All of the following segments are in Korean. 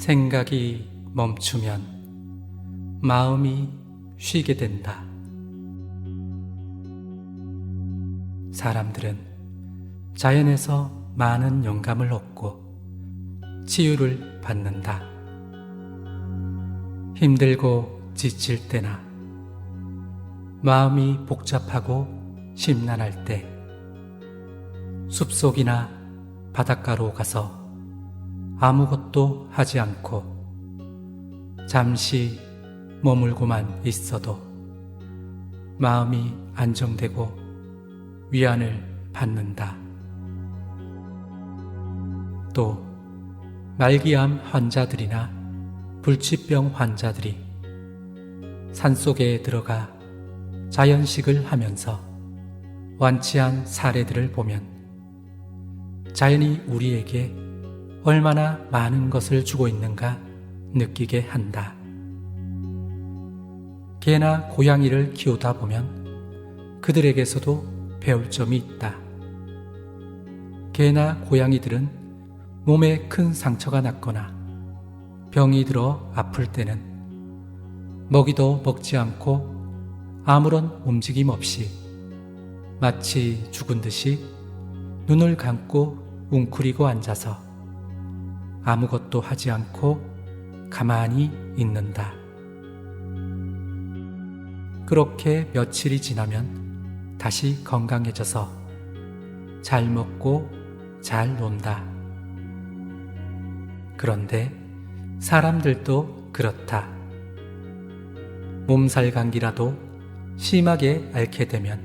생각이 멈추면 마음이 쉬게 된다. 사람들은 자연에서 많은 영감을 얻고 치유를 받는다. 힘들고 지칠 때나 마음이 복잡하고 심란할 때 숲속이나 바닷가로 가서 아무것도 하지 않고 잠시 머물고만 있어도 마음이 안정되고 위안을 받는다. 또 말기암 환자들이나 불치병 환자들이 산속에 들어가 자연식을 하면서 완치한 사례들을 보면 자연이 우리에게 얼마나 많은 것을 주고 있는가 느끼게 한다. 개나 고양이를 키우다 보면 그들에게서도 배울 점이 있다. 개나 고양이들은 몸에 큰 상처가 났거나 병이 들어 아플 때는 먹이도 먹지 않고 아무런 움직임 없이 마치 죽은 듯이 눈을 감고 웅크리고 앉아서 아무것도 하지 않고 가만히 있는다. 그렇게 며칠이 지나면 다시 건강해져서 잘 먹고 잘 논다. 그런데 사람들도 그렇다. 몸살 감기라도 심하게 앓게 되면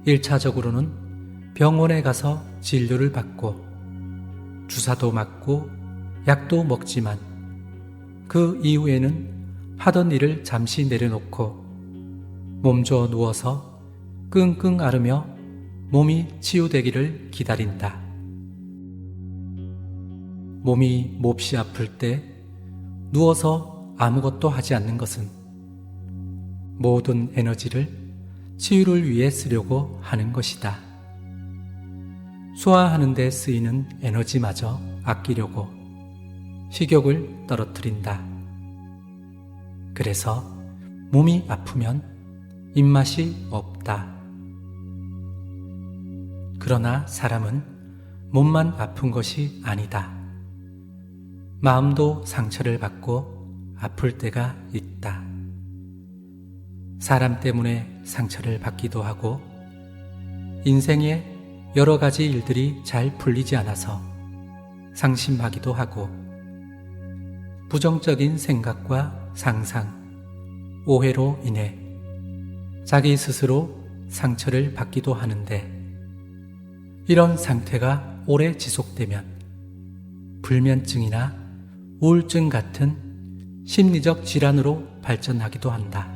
1차적으로는 병원에 가서 진료를 받고 주사도 맞고 약도 먹지만 그 이후에는 하던 일을 잠시 내려놓고 몸져 누워서 끙끙 앓으며 몸이 치유되기를 기다린다. 몸이 몹시 아플 때 누워서 아무것도 하지 않는 것은 모든 에너지를 치유를 위해 쓰려고 하는 것이다. 소화하는 데 쓰이는 에너지마저 아끼려고 식욕을 떨어뜨린다. 그래서 몸이 아프면 입맛이 없다. 그러나 사람은 몸만 아픈 것이 아니다. 마음도 상처를 받고 아플 때가 있다. 사람 때문에 상처를 받기도 하고 인생에 여러 가지 일들이 잘 풀리지 않아서 상심하기도 하고 부정적인 생각과 상상, 오해로 인해 자기 스스로 상처를 받기도 하는데 이런 상태가 오래 지속되면 불면증이나 우울증 같은 심리적 질환으로 발전하기도 한다.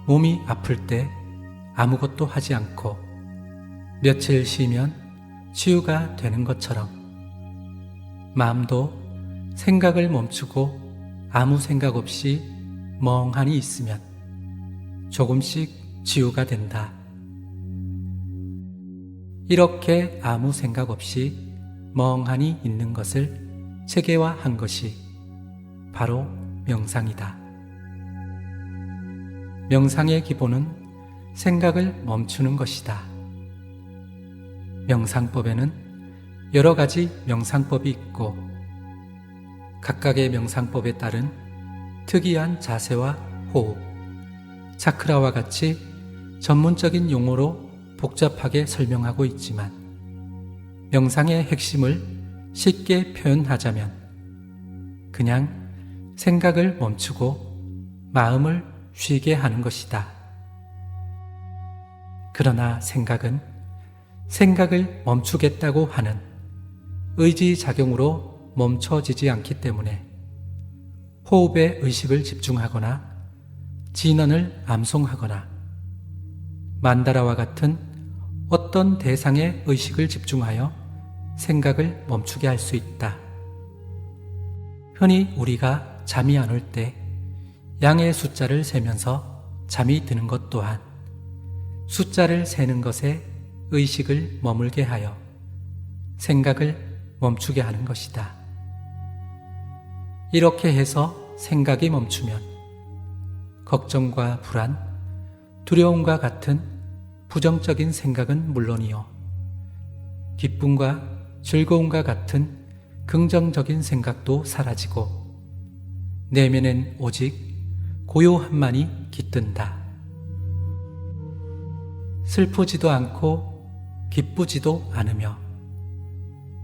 몸이 아플 때 아무것도 하지 않고 며칠 쉬면 치유가 되는 것처럼 마음도 생각을 멈추고 아무 생각 없이 멍하니 있으면 조금씩 치유가 된다. 이렇게 아무 생각 없이 멍하니 있는 것을 체계화한 것이 바로 명상이다. 명상의 기본은 생각을 멈추는 것이다. 명상법에는 여러 가지 명상법이 있고 각각의 명상법에 따른 특이한 자세와 호흡, 차크라와 같이 전문적인 용어로 복잡하게 설명하고 있지만 명상의 핵심을 쉽게 표현하자면 그냥 생각을 멈추고 마음을 쉬게 하는 것이다. 그러나 생각은 생각을 멈추겠다고 하는 의지작용으로 멈춰지지 않기 때문에 호흡에 의식을 집중하거나 진언을 암송하거나 만다라와 같은 어떤 대상에 의식을 집중하여 생각을 멈추게 할 수 있다. 흔히 우리가 잠이 안 올 때 양의 숫자를 세면서 잠이 드는 것 또한 숫자를 세는 것에 의식을 머물게 하여 생각을 멈추게 하는 것이다. 이렇게 해서 생각이 멈추면 걱정과 불안, 두려움과 같은 부정적인 생각은 물론이요, 기쁨과 즐거움과 같은 긍정적인 생각도 사라지고 내면엔 오직 고요함만이 깃든다. 슬프지도 않고 기쁘지도 않으며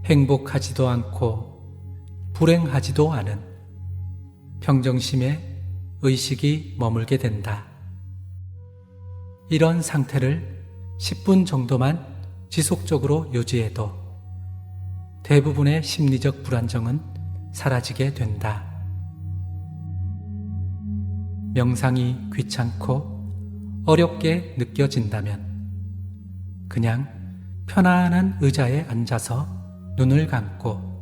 행복하지도 않고 불행하지도 않은 평정심에 의식이 머물게 된다. 이런 상태를 10분 정도만 지속적으로 유지해도 대부분의 심리적 불안정은 사라지게 된다. 명상이 귀찮고 어렵게 느껴진다면 그냥 편안한 의자에 앉아서 눈을 감고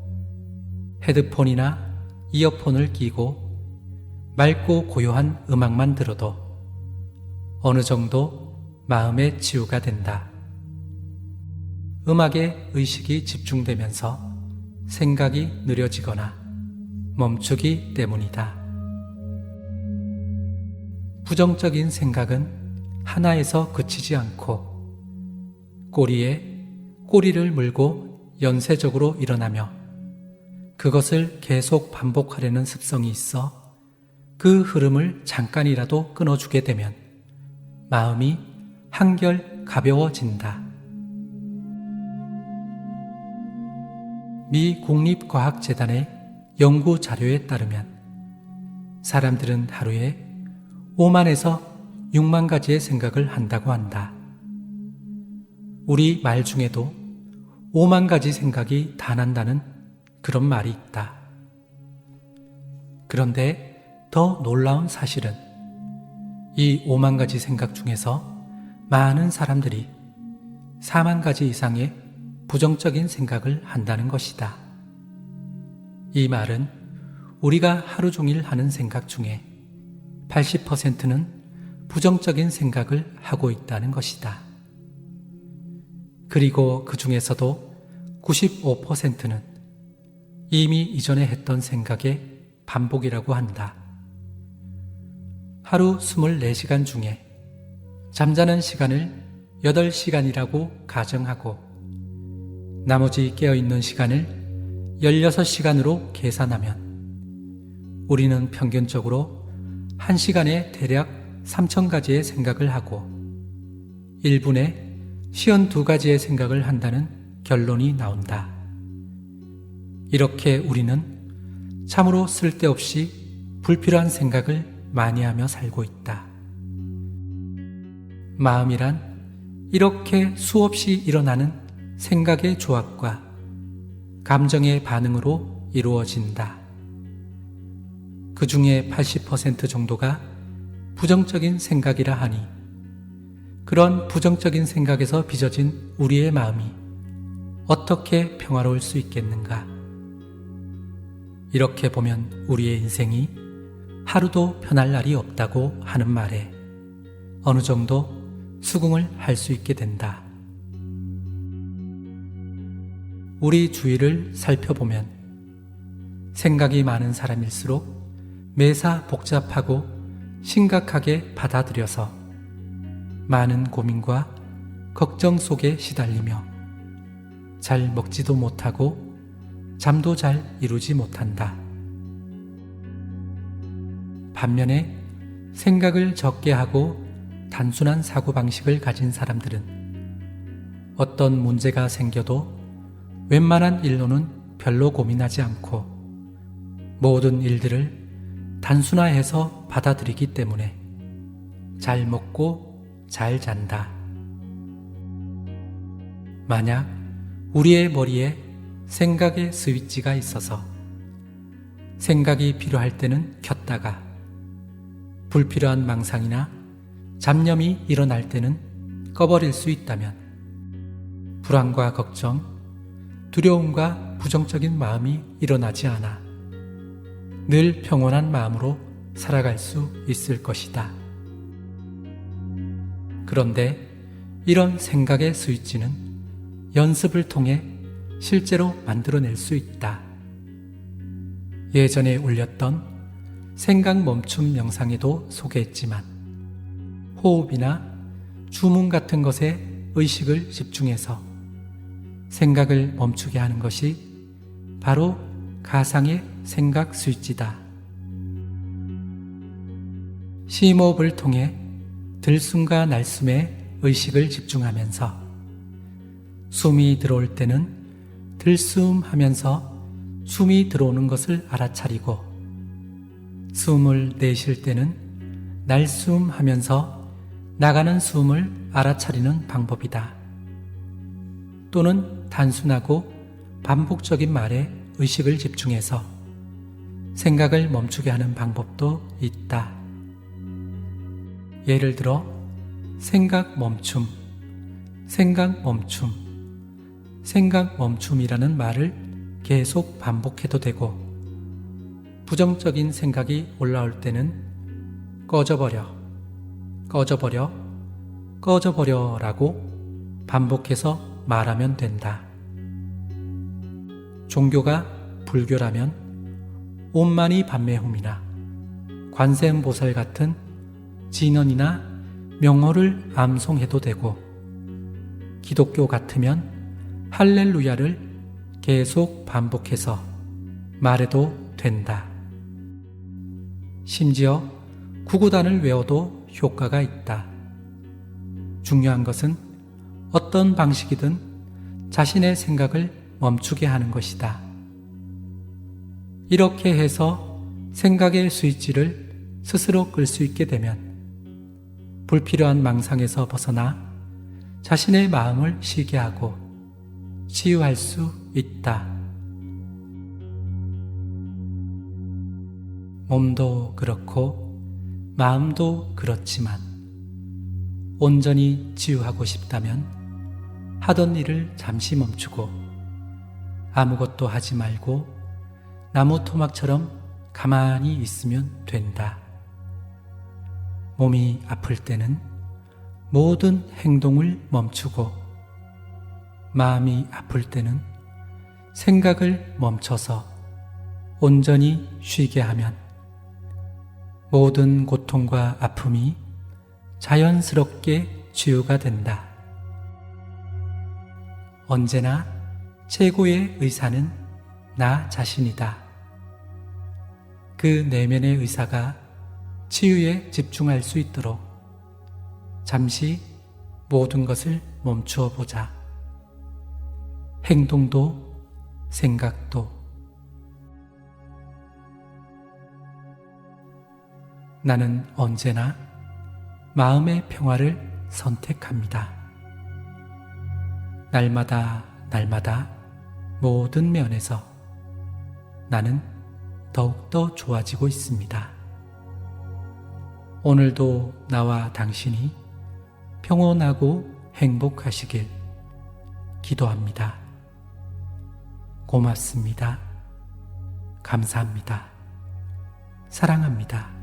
헤드폰이나 이어폰을 끼고 맑고 고요한 음악만 들어도 어느 정도 마음의 치유가 된다. 음악에 의식이 집중되면서 생각이 느려지거나 멈추기 때문이다. 부정적인 생각은 하나에서 그치지 않고 꼬리에 꼬리를 물고 연쇄적으로 일어나며 그것을 계속 반복하려는 습성이 있어 그 흐름을 잠깐이라도 끊어주게 되면 마음이 한결 가벼워진다. 미 국립과학재단의 연구 자료에 따르면 사람들은 하루에 5만에서 6만 가지의 생각을 한다고 한다. 우리 말 중에도 5만 가지 생각이 다 난다는 그런 말이 있다. 그런데 더 놀라운 사실은 이 5만 가지 생각 중에서 많은 사람들이 4만 가지 이상의 부정적인 생각을 한다는 것이다. 이 말은 우리가 하루 종일 하는 생각 중에 80%는 부정적인 생각을 하고 있다는 것이다. 그리고 그 중에서도 95%는 이미 이전에 했던 생각의 반복이라고 한다. 하루 24시간 중에 잠자는 시간을 8시간이라고 가정하고 나머지 깨어있는 시간을 16시간으로 계산하면 우리는 평균적으로 1시간에 대략 3,000가지의 생각을 하고 1분에 52가지의 생각을 한다는 결론이 나온다. 이렇게 우리는 참으로 쓸데없이 불필요한 생각을 많이 하며 살고 있다. 마음이란 이렇게 수없이 일어나는 생각의 조합과 감정의 반응으로 이루어진다. 그 중에 80% 정도가 부정적인 생각이라 하니 그런 부정적인 생각에서 빚어진 우리의 마음이 어떻게 평화로울 수 있겠는가? 이렇게 보면 우리의 인생이 하루도 편할 날이 없다고 하는 말에 어느 정도 수긍을 할 수 있게 된다. 우리 주위를 살펴보면 생각이 많은 사람일수록 매사 복잡하고 심각하게 받아들여서 많은 고민과 걱정 속에 시달리며 잘 먹지도 못하고 잠도 잘 이루지 못한다. 반면에 생각을 적게 하고 단순한 사고방식을 가진 사람들은 어떤 문제가 생겨도 웬만한 일로는 별로 고민하지 않고 모든 일들을 단순화해서 받아들이기 때문에 잘 먹고 잘 잔다. 만약 우리의 머리에 생각의 스위치가 있어서 생각이 필요할 때는 켰다가 불필요한 망상이나 잡념이 일어날 때는 꺼버릴 수 있다면 불안과 걱정, 두려움과 부정적인 마음이 일어나지 않아 늘 평온한 마음으로 살아갈 수 있을 것이다. 그런데 이런 생각의 스위치는 연습을 통해 실제로 만들어낼 수 있다. 예전에 올렸던 생각 멈춤 영상에도 소개했지만 호흡이나 주문 같은 것에 의식을 집중해서 생각을 멈추게 하는 것이 바로 가상의 생각 스위치다. 심호흡을 통해 들숨과 날숨에 의식을 집중하면서 숨이 들어올 때는 들숨 하면서 숨이 들어오는 것을 알아차리고 숨을 내쉴 때는 날숨 하면서 나가는 숨을 알아차리는 방법이다. 또는 단순하고 반복적인 말에 의식을 집중해서 생각을 멈추게 하는 방법도 있다. 예를 들어 생각 멈춤, 생각 멈춤, 생각 멈춤이라는 말을 계속 반복해도 되고 부정적인 생각이 올라올 때는 꺼져버려, 꺼져버려, 꺼져버려 라고 반복해서 말하면 된다. 종교가 불교라면 옴마니 밤메홈이나 관세음보살 같은 진언이나 명호를 암송해도 되고 기독교 같으면 할렐루야를 계속 반복해서 말해도 된다. 심지어 구구단을 외워도 효과가 있다. 중요한 것은 어떤 방식이든 자신의 생각을 멈추게 하는 것이다. 이렇게 해서 생각의 스위치를 스스로 끌 수 있게 되면 불필요한 망상에서 벗어나 자신의 마음을 쉬게 하고 치유할 수 있다. 몸도 그렇고 마음도 그렇지만 온전히 치유하고 싶다면 하던 일을 잠시 멈추고 아무것도 하지 말고 나무 토막처럼 가만히 있으면 된다. 몸이 아플 때는 모든 행동을 멈추고 마음이 아플 때는 생각을 멈춰서 온전히 쉬게 하면 모든 고통과 아픔이 자연스럽게 치유가 된다. 언제나 최고의 의사는 나 자신이다. 그 내면의 의사가 치유에 집중할 수 있도록 잠시 모든 것을 멈추어 보자. 행동도 생각도. 나는 언제나 마음의 평화를 선택합니다. 날마다 모든 면에서 나는 더욱더 좋아지고 있습니다. 오늘도 나와 당신이 평온하고 행복하시길 기도합니다. 고맙습니다. 감사합니다. 사랑합니다.